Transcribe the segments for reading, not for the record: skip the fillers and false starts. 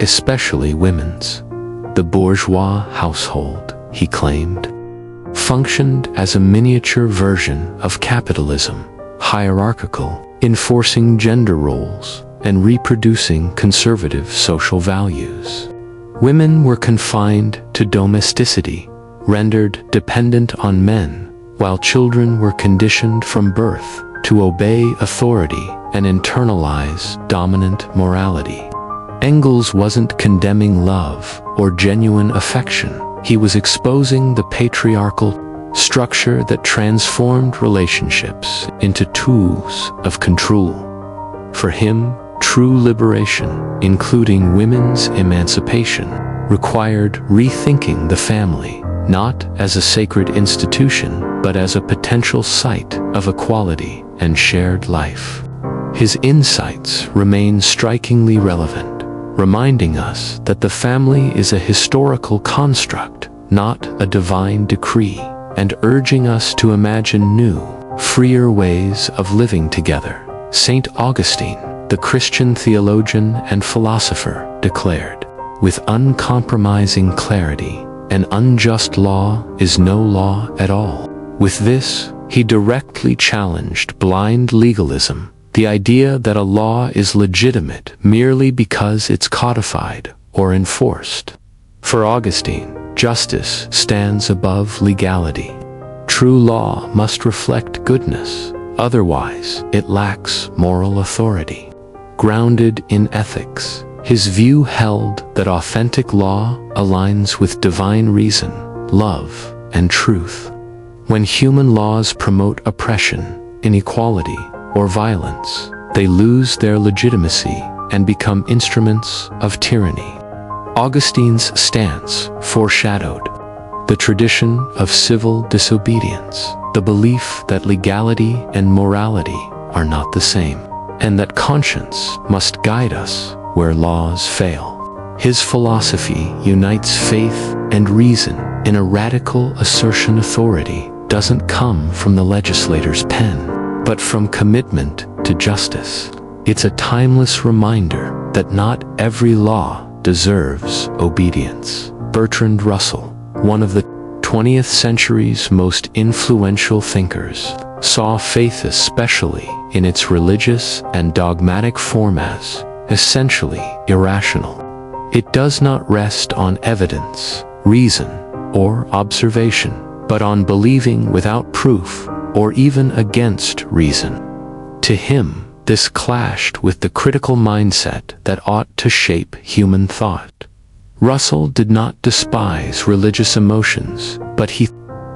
especially women's. The bourgeois household, he claimed, functioned as a miniature version of capitalism, hierarchical, enforcing gender roles and reproducing conservative social values. Women were confined to domesticity, rendered dependent on men, while children were conditioned from birth to obey authority and internalize dominant morality. Engels wasn't condemning love or genuine affection. He was exposing the patriarchal structure that transformed relationships into tools of control. For him, true liberation, including women's emancipation, required rethinking the family, not as a sacred institution, but as a potential site of equality and shared life. His insights remain strikingly relevant, reminding us that the family is a historical construct, not a divine decree, and urging us to imagine new, freer ways of living together. St. Augustine, the Christian theologian and philosopher, declared, with uncompromising clarity, an unjust law is no law at all. With this, he directly challenged blind legalism, the idea that a law is legitimate merely because it's codified or enforced. For Augustine, justice stands above legality. True law must reflect goodness, otherwise it lacks moral authority. Grounded in ethics, his view held that authentic law aligns with divine reason, love, and truth. When human laws promote oppression, inequality, or violence, they lose their legitimacy and become instruments of tyranny. Augustine's stance foreshadowed the tradition of civil disobedience, the belief that legality and morality are not the same, and that conscience must guide us where laws fail. His philosophy unites faith and reason in a radical assertion. Authority doesn't come from the legislator's pen, but from commitment to justice. It's a timeless reminder that not every law deserves obedience. Bertrand Russell, one of the 20th century's most influential thinkers, saw faith, especially in its religious and dogmatic form, as essentially irrational. It does not rest on evidence, reason, or observation, but on believing without proof or even against reason. To him, this clashed with the critical mindset that ought to shape human thought. Russell did not despise religious emotions, but he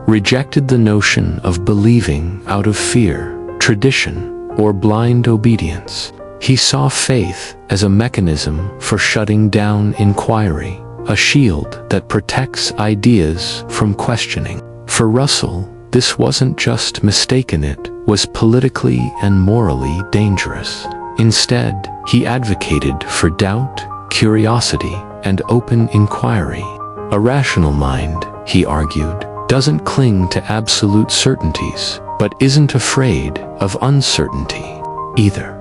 rejected the notion of believing out of fear, tradition, or blind obedience. He saw faith as a mechanism for shutting down inquiry, a shield that protects ideas from questioning. For Russell, this wasn't just mistaken, it was politically and morally dangerous. Instead, he advocated for doubt, curiosity, and open inquiry. A rational mind, he argued, doesn't cling to absolute certainties, but isn't afraid of uncertainty either.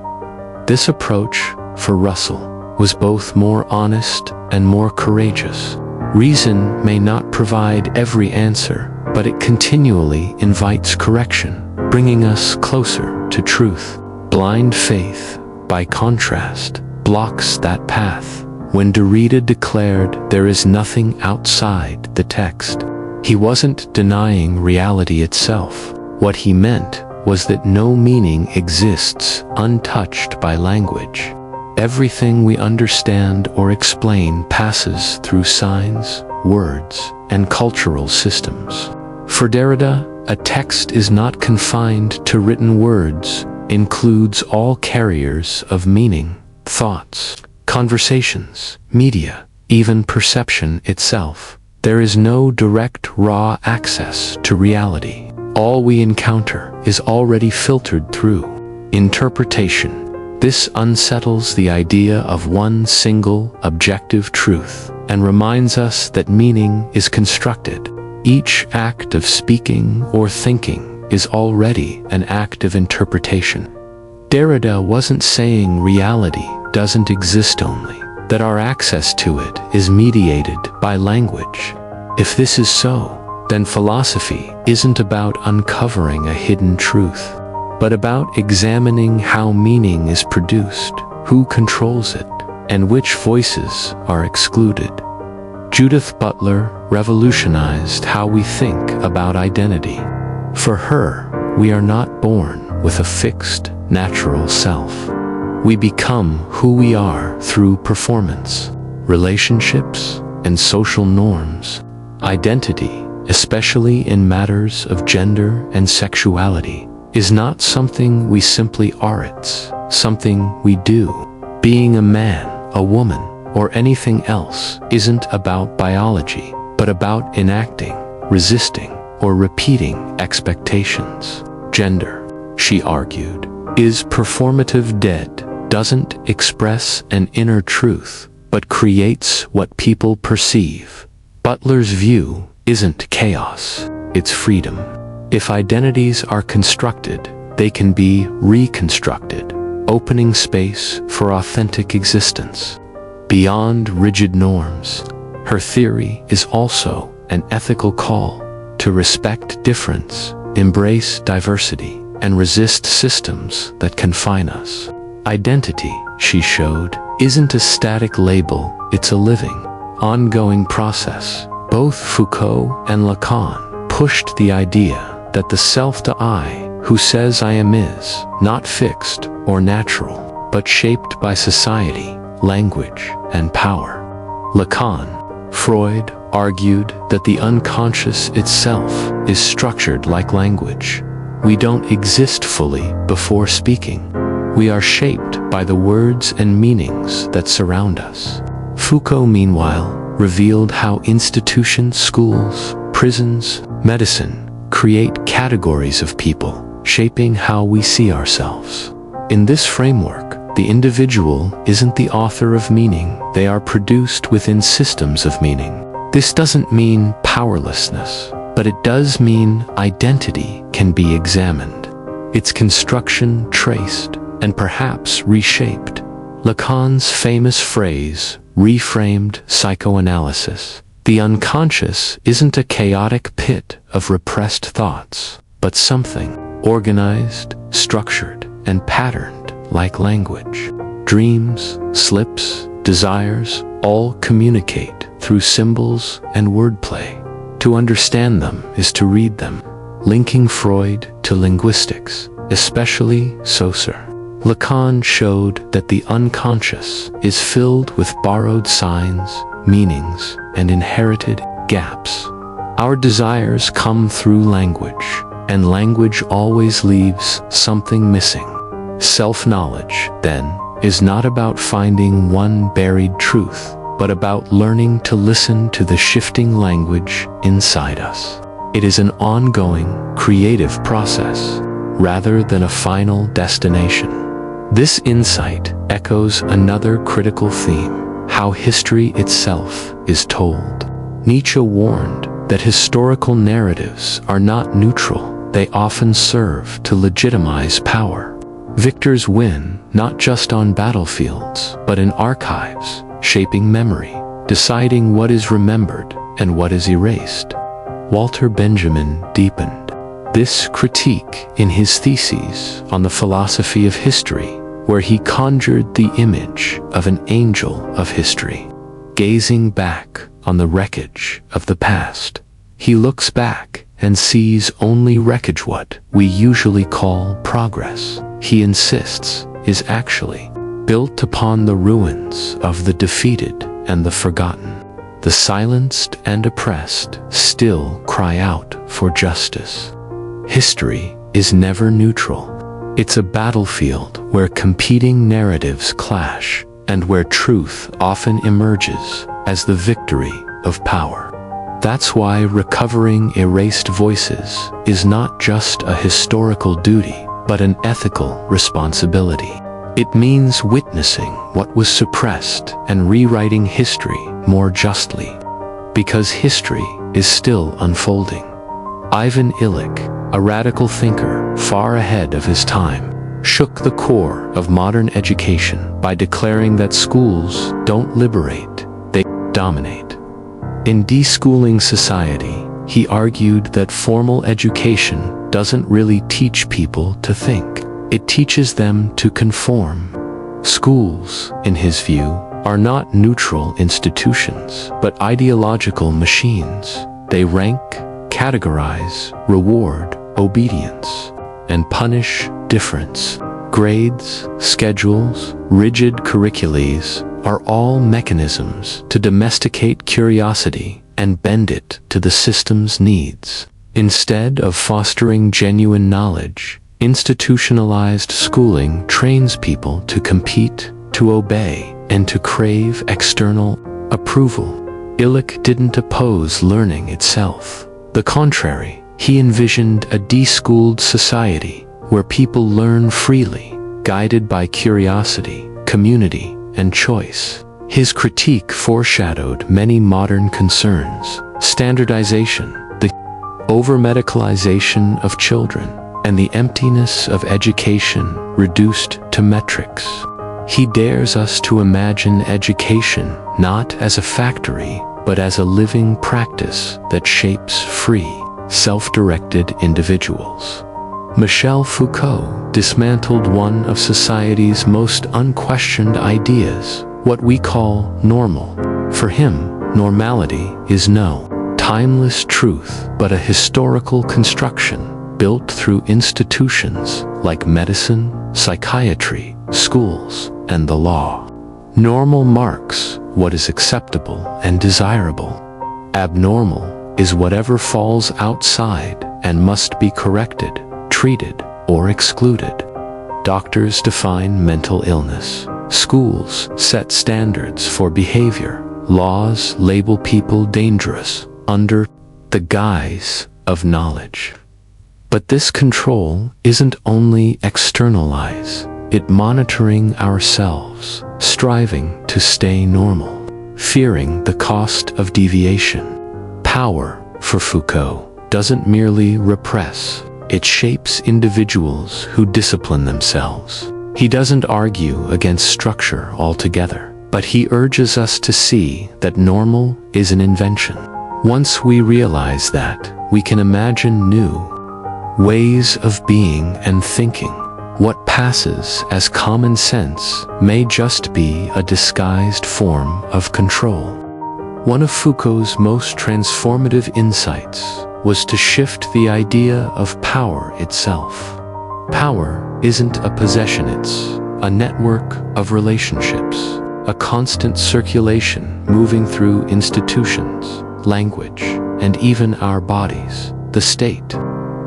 This approach, for Russell, was both more honest and more courageous. Reason may not provide every answer, but it continually invites correction, bringing us closer to truth. Blind faith, by contrast, blocks that path. When Derrida declared there is nothing outside the text, he wasn't denying reality itself. What he meant was that no meaning exists untouched by language. Everything we understand or explain passes through signs, words, and cultural systems. For Derrida, a text is not confined to written words, includes all carriers of meaning, thoughts, conversations, media, even perception itself. There is no direct raw access to reality. All we encounter is already filtered through interpretation. This unsettles the idea of one single objective truth and reminds us that meaning is constructed. Each act of speaking or thinking is already an act of interpretation. Derrida wasn't saying reality doesn't exist only. that our access to it is mediated by language. If this is so, then philosophy isn't about uncovering a hidden truth, but about examining how meaning is produced, who controls it, and which voices are excluded. Judith Butler revolutionized how we think about identity. For her, we are not born with a fixed, natural self. We become who we are through performance, relationships, and social norms. Identity, especially in matters of gender and sexuality, is not something we simply are, it's something we do. Being a man, a woman, or anything else isn't about biology, but about enacting, resisting, or repeating expectations. Gender, she argued, is performative dead, doesn't express an inner truth, but creates what people perceive. Butler's view isn't chaos, it's freedom. If identities are constructed, they can be reconstructed, opening space for authentic existence. Beyond rigid norms, her theory is also an ethical call to respect difference, embrace diversity, and resist systems that confine us. Identity, she showed, isn't a static label, it's a living, ongoing process. Both Foucault and Lacan pushed the idea that the self to I, who says I am, is not fixed or natural, but shaped by society, language, and power. Lacan, Freud, argued that the unconscious itself is structured like language. We don't exist fully before speaking. We are shaped by the words and meanings that surround us. Foucault, meanwhile, revealed how institutions, schools, prisons, medicine create categories of people, shaping how we see ourselves. In this framework, the individual isn't the author of meaning, they are produced within systems of meaning. This doesn't mean powerlessness, but it does mean identity can be examined, its construction traced, and perhaps reshaped. Lacan's famous phrase, reframed psychoanalysis. The unconscious isn't a chaotic pit of repressed thoughts, but something organized, structured, and patterned like language. Dreams, slips, desires all communicate through symbols and wordplay. To understand them is to read them, linking Freud to linguistics, especially Saussure. Lacan showed that the unconscious is filled with borrowed signs, meanings, and inherited gaps. Our desires come through language, and language always leaves something missing. Self-knowledge, then, is not about finding one buried truth, but about learning to listen to the shifting language inside us. It is an ongoing, creative process, rather than a final destination. This insight echoes another critical theme, how history itself is told. Nietzsche warned that historical narratives are not neutral, they often serve to legitimize power. Victors win not just on battlefields, but in archives, shaping memory, deciding what is remembered and what is erased. Walter Benjamin deepened this critique in his theses on the philosophy of history, where he conjured the image of an angel of history. Gazing back on the wreckage of the past, he looks back and sees only wreckage. What we usually call progress, he insists, is actually built upon the ruins of the defeated and the forgotten. The silenced and oppressed still cry out for justice. History is never neutral. It's a battlefield where competing narratives clash and where truth often emerges as the victory of power. That's why recovering erased voices is not just a historical duty, but an ethical responsibility. It means witnessing what was suppressed and rewriting history more justly, because history is still unfolding. Ivan Illich, a radical thinker far ahead of his time, shook the core of modern education by declaring that schools don't liberate, they dominate. In Deschooling Society, he argued that formal education doesn't really teach people to think. It teaches them to conform. Schools, in his view, are not neutral institutions, but ideological machines. They rank, categorize, reward obedience, and punish difference. Grades, schedules, rigid curricula are all mechanisms to domesticate curiosity and bend it to the system's needs. Instead of fostering genuine knowledge, institutionalized schooling trains people to compete, to obey, and to crave external approval. Illich didn't oppose learning itself. The contrary, he envisioned a deschooled society where people learn freely, guided by curiosity, community, and choice. His critique foreshadowed many modern concerns: standardization, the over-medicalization of children, and the emptiness of education reduced to metrics. He dares us to imagine education not as a factory, but as a living practice that shapes free, self-directed individuals. Michel Foucault dismantled one of society's most unquestioned ideas, what we call normal. For him, normality is no timeless truth, but a historical construction built through institutions like medicine, psychiatry, schools, and the law. Normal marks what is acceptable and desirable. Abnormal is whatever falls outside and must be corrected, treated, or excluded. Doctors define mental illness. Schools set standards for behavior. Laws label people dangerous under the guise of knowledge. But this control isn't only externalized, it monitoring ourselves, striving to stay normal, fearing the cost of deviation. Power, for Foucault, doesn't merely repress, it shapes individuals who discipline themselves. He doesn't argue against structure altogether, but he urges us to see that normal is an invention. Once we realize that, we can imagine new ways of being and thinking. What passes as common sense may just be a disguised form of control. One of Foucault's most transformative insights was to shift the idea of power itself. Power isn't a possession, it's a network of relationships, a constant circulation moving through institutions, language, and even our bodies. The state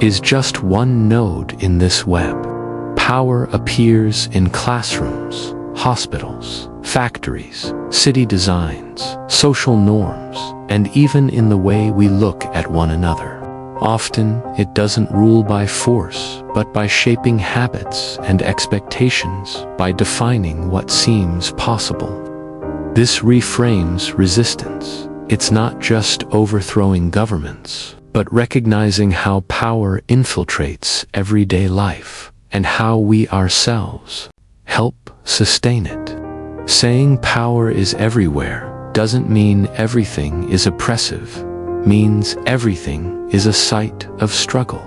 is just one node in this web. Power appears in classrooms, hospitals, factories, city designs, social norms, and even in the way we look at one another. Often, it doesn't rule by force, but by shaping habits and expectations, by defining what seems possible. This reframes resistance. It's not just overthrowing governments, but recognizing how power infiltrates everyday life, and how we ourselves help sustain it. Saying power is everywhere doesn't mean everything is oppressive, means everything is a site of struggle.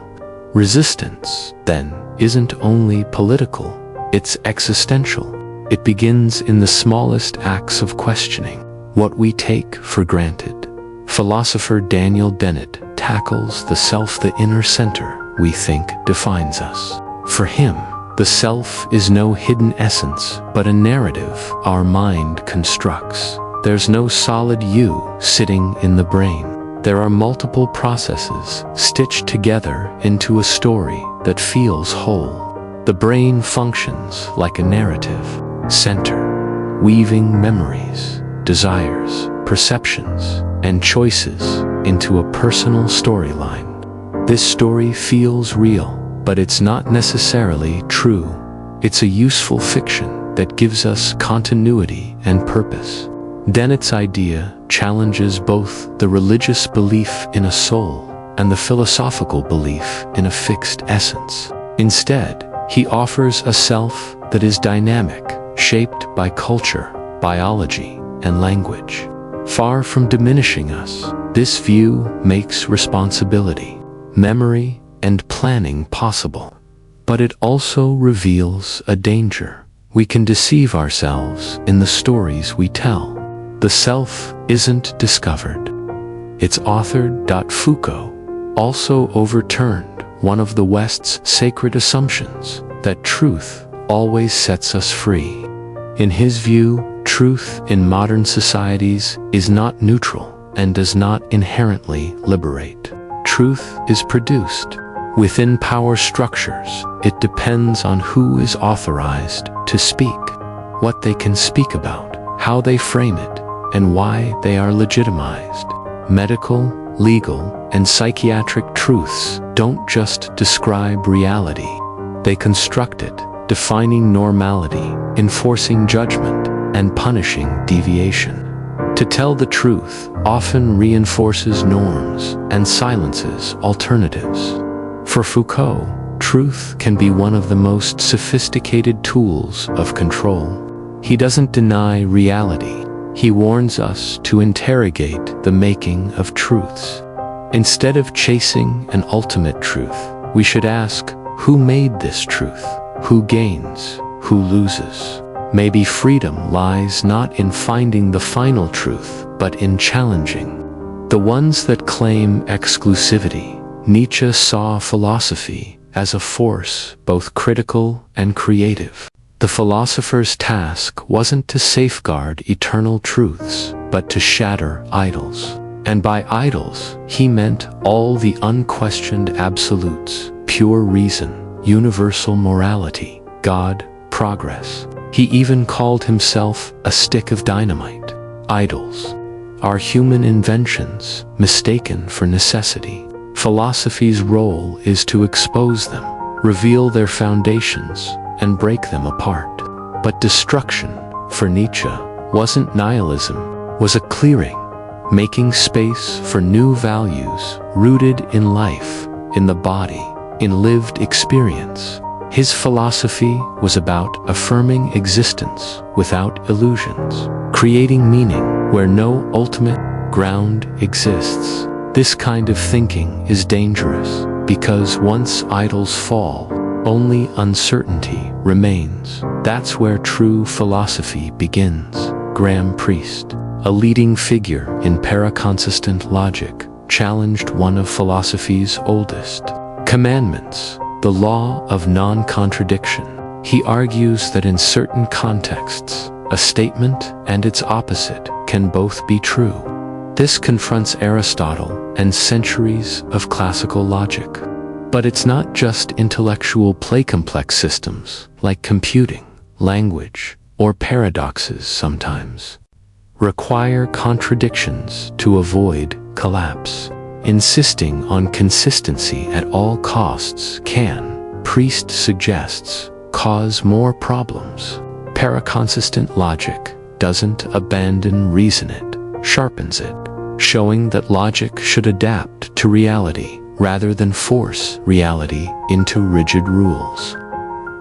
Resistance, then, isn't only political, it's existential. It begins in the smallest acts of questioning what we take for granted. Philosopher Daniel Dennett tackles the self, the inner center we think defines us. For him, the self is no hidden essence, but a narrative our mind constructs. There's no solid you sitting in the brain. There are multiple processes stitched together into a story that feels whole. The brain functions like a narrative center, weaving memories, desires, perceptions, and choices into a personal storyline. This story feels real, but it's not necessarily true. It's a useful fiction that gives us continuity and purpose. Dennett's idea challenges both the religious belief in a soul and the philosophical belief in a fixed essence. Instead, He offers a self that is dynamic, shaped by culture, biology, and language. Far from diminishing us, this view makes responsibility, memory, and planning possible. But it also reveals a danger. We can deceive ourselves in the stories we tell. The self isn't discovered. Its author, Foucault, also overturned one of the West's sacred assumptions that truth always sets us free. In his view, truth in modern societies is not neutral and does not inherently liberate. Truth is produced. Within power structures, it depends on who is authorized to speak, what they can speak about, how they frame it, and why they are legitimized. Medical, legal, and psychiatric truths don't just describe reality. They construct it, defining normality, enforcing judgment, and punishing deviation. To tell the truth often reinforces norms and silences alternatives. For Foucault, truth can be one of the most sophisticated tools of control. He doesn't deny reality. He warns us to interrogate the making of truths. Instead of chasing an ultimate truth, we should ask, who made this truth? Who gains? Who loses? Maybe freedom lies not in finding the final truth, but in challenging the ones that claim exclusivity. Nietzsche saw philosophy as a force both critical and creative. The philosopher's task wasn't to safeguard eternal truths, but to shatter idols. And by idols, he meant all the unquestioned absolutes, pure reason, universal morality, God, progress. He even called himself a stick of dynamite. Idols are human inventions, mistaken for necessity. Philosophy's role is to expose them, reveal their foundations, and break them apart. But destruction, for Nietzsche, wasn't nihilism, was a clearing, making space for new values rooted in life, in the body, in lived experience. His philosophy was about affirming existence without illusions, creating meaning where no ultimate ground exists. This kind of thinking is dangerous because once idols fall, only uncertainty remains. That's where true philosophy begins. Graham Priest, a leading figure in paraconsistent logic, challenged one of philosophy's oldest commandments, the law of non-contradiction. He argues that in certain contexts, a statement and its opposite can both be true. This confronts Aristotle and centuries of classical logic. But it's not just intellectual play. Complex systems, like computing, language, or paradoxes sometimes require contradictions to avoid collapse. Insisting on consistency at all costs can, Priest suggests, cause more problems. Paraconsistent logic doesn't abandon reason, it sharpens it, showing that logic should adapt to reality rather than force reality into rigid rules.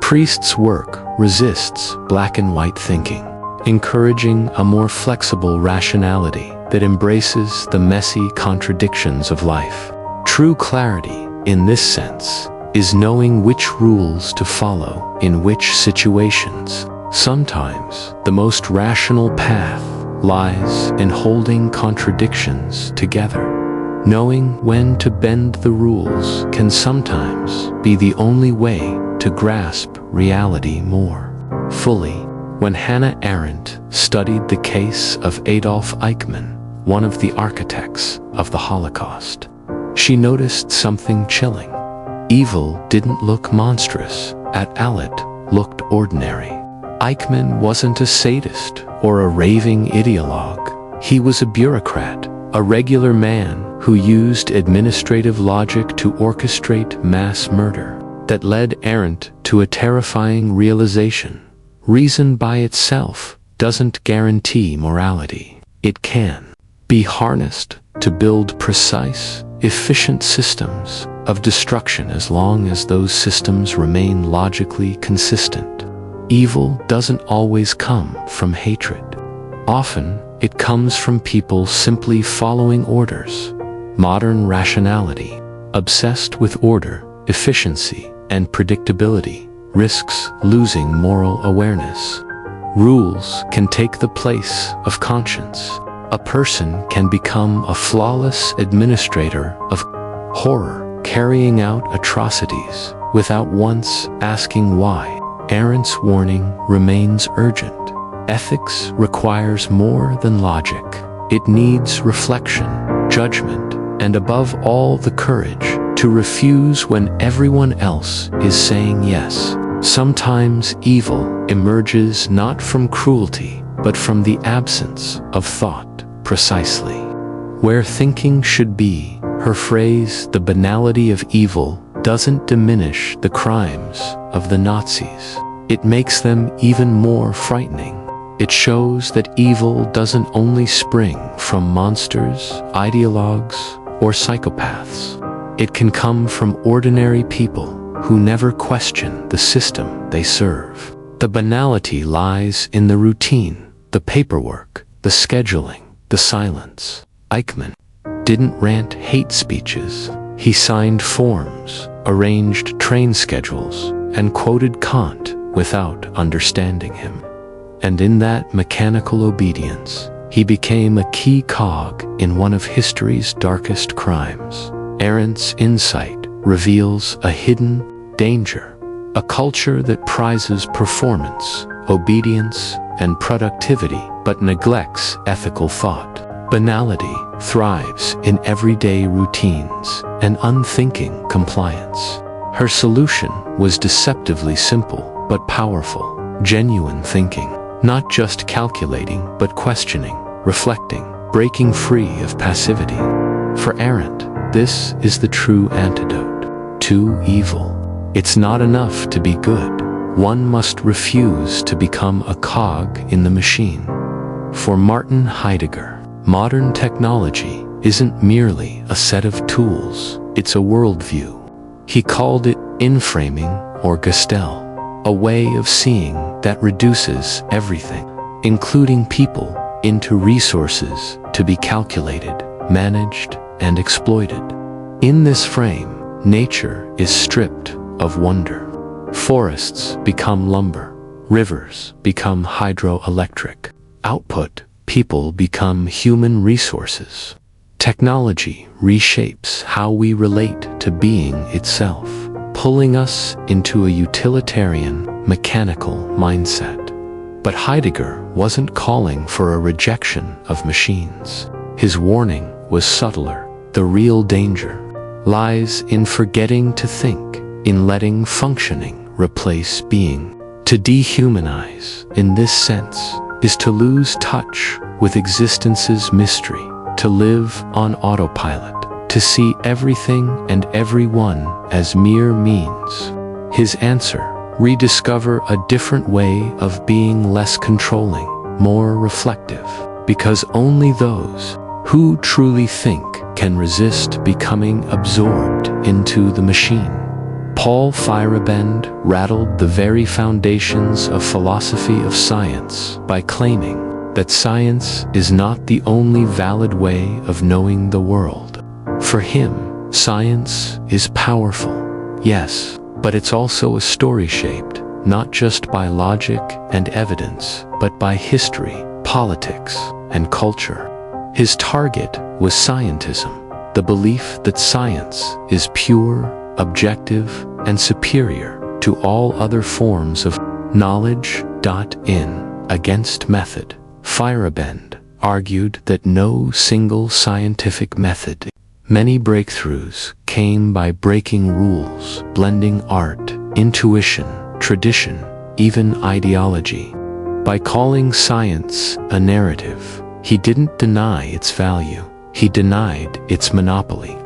Priest's work resists black and white thinking, encouraging a more flexible rationality that embraces the messy contradictions of life. True clarity, in this sense, is knowing which rules to follow in which situations. Sometimes, the most rational path lies in holding contradictions together. Knowing when to bend the rules can sometimes be the only way to grasp reality more fully. When Hannah Arendt studied the case of Adolf Eichmann, one of the architects of the Holocaust, she noticed something chilling. Evil didn't look monstrous, at all it looked ordinary. Eichmann wasn't a sadist or a raving ideologue. He was a bureaucrat, a regular man who used administrative logic to orchestrate mass murder. That led Arendt to a terrifying realization. Reason by itself doesn't guarantee morality. It can be harnessed to build precise, efficient systems of destruction as long as those systems remain logically consistent. Evil doesn't always come from hatred. Often, it comes from people simply following orders. Modern rationality, obsessed with order, efficiency, and predictability, risks losing moral awareness. Rules can take the place of conscience. A person can become a flawless administrator of horror, carrying out atrocities without once asking why. Arendt's warning remains urgent. Ethics requires more than logic. It needs reflection, judgment, and above all the courage to refuse when everyone else is saying yes. Sometimes evil emerges not from cruelty, but from the absence of thought. Precisely where thinking should be, her phrase, "the banality of evil," doesn't diminish the crimes of the Nazis. It makes them even more frightening. It shows that evil doesn't only spring from monsters, ideologues, or psychopaths. It can come from ordinary people who never question the system they serve. The banality lies in the routine, the paperwork, the scheduling, the silence. Eichmann didn't rant hate speeches. He signed forms, arranged train schedules, and quoted Kant without understanding him. And in that mechanical obedience, he became a key cog in one of history's darkest crimes. Arendt's insight reveals a hidden danger, a culture that prizes performance, obedience, and productivity, but neglects ethical thought. Banality thrives in everyday routines and unthinking compliance. Her solution was deceptively simple but powerful. Genuine thinking, not just calculating but questioning, reflecting, breaking free of passivity. For Arendt, this is the true antidote to evil. It's not enough to be good. One must refuse to become a cog in the machine. For Martin Heidegger, modern technology isn't merely a set of tools, it's a worldview. He called it inframing or Gestell, a way of seeing that reduces everything, including people, into resources to be calculated, managed, and exploited. In this frame, nature is stripped of wonder. Forests become lumber, rivers become hydroelectric. Output, people become human resources. Technology reshapes how we relate to being itself, pulling us into a utilitarian, mechanical mindset. But Heidegger wasn't calling for a rejection of machines. His warning was subtler. The real danger lies in forgetting to think, in letting functioning replace being. To dehumanize, in this sense, is to lose touch with existence's mystery, to live on autopilot, to see everything and everyone as mere means. His answer, rediscover a different way of being, less controlling, more reflective, because only those who truly think can resist becoming absorbed into the machine. Paul Feyerabend rattled the very foundations of philosophy of science by claiming that science is not the only valid way of knowing the world. For him, science is powerful, yes, but it's also a story shaped, not just by logic and evidence, but by history, politics, and culture. His target was scientism, the belief that science is pure, objective, and superior to all other forms of knowledge. Against method, Feyerabend argued that no single scientific method. Many breakthroughs came by breaking rules, blending art, intuition, tradition, even ideology. By calling science a narrative, he didn't deny its value, he denied its monopoly.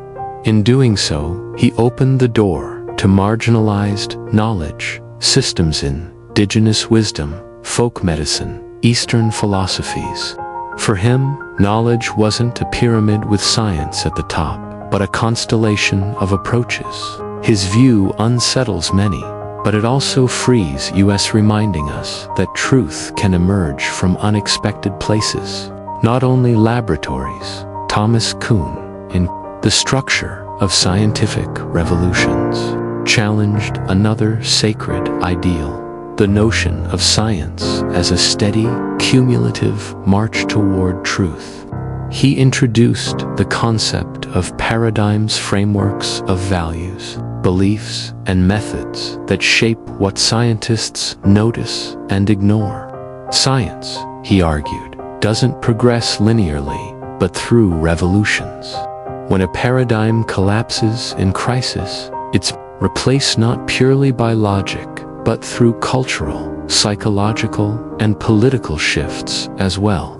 In doing so, he opened the door to marginalized knowledge, systems in indigenous wisdom, folk medicine, Eastern philosophies. For him, knowledge wasn't a pyramid with science at the top. but a constellation of approaches. His view unsettles many, but it also frees us, reminding us that truth can emerge from unexpected places, not only laboratories. Thomas Kuhn, in The Structure of Scientific Revolutions, challenged another sacred ideal, the notion of science as a steady, cumulative march toward truth. He introduced the concept of paradigms, frameworks of values, beliefs, and methods that shape what scientists notice and ignore. Science, he argued, doesn't progress linearly, but through revolutions. When a paradigm collapses in crisis, it's replaced not purely by logic, but through cultural, psychological, and political shifts as well.